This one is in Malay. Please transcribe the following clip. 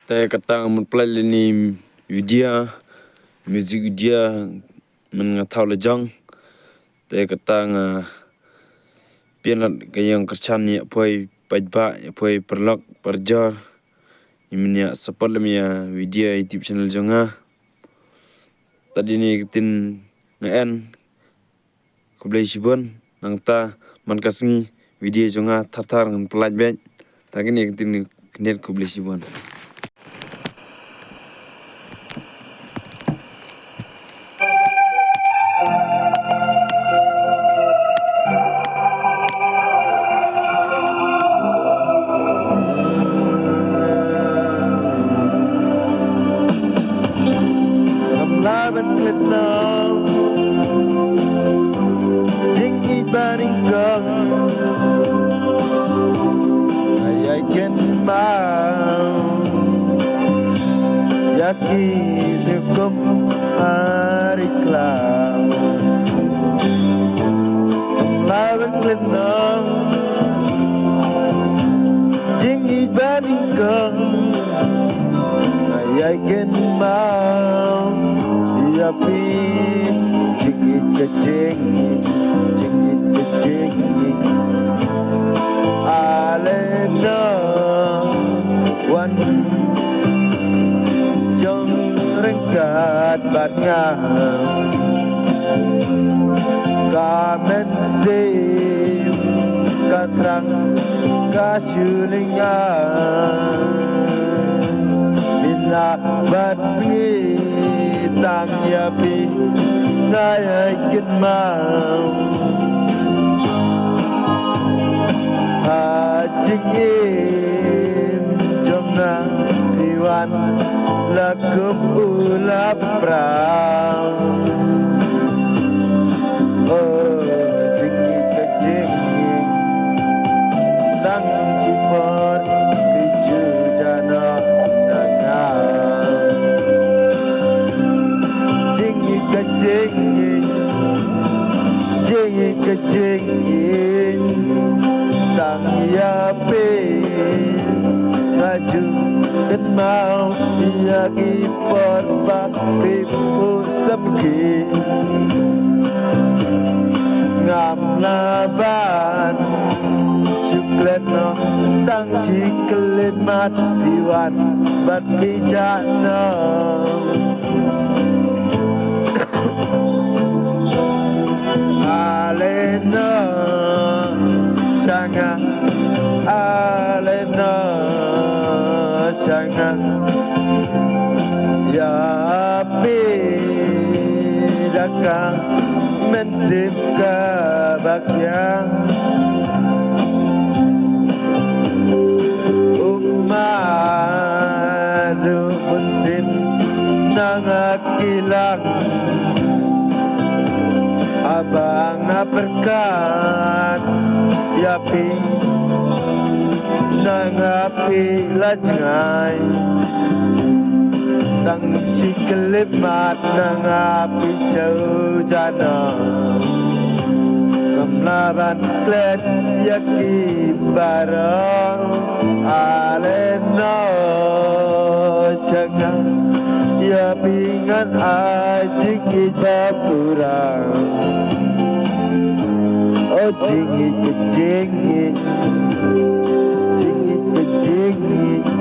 Taya katang mempelai ni video music dia mengatau lejang. Taya katang pianat kayang kercan ya poi pajba ya poi perlok perjar. Imnya support lemia video YouTube channel jonga. Tadi ni ketin ngan kublai sibon nang ta man kasngi video jonga tatar ngan pelaj bet. Tagi ni ketin knet kublai sibon. Laban ketang tinggi baring kang ayai ken mau yaki sekum hari klau laban ketang tinggi baring kang ayai ken mau Yapi jingit kejing alena wan jong rengkat bat ngam kamen sim katrang kasyulingan bila bat sengi tang yapi ngayai kin mau hajingim jomna piwan lakum ulap prau oh jingit kejinging tang cipor kiju jana kejingin tang yapi ngaju ken mau yaki porbak pipu semki ngam laban sukletno tang siklemat piwan bat pijana alena sanga ya pidaka mensipka bakya umadu punsim nangakilang abang berkat yapi nangapi lajngai tang siklemat nangapi jaujana ngamlaban klet yaki barang alena sanga yapi ngan ajik ibapurang oh jingit kejingit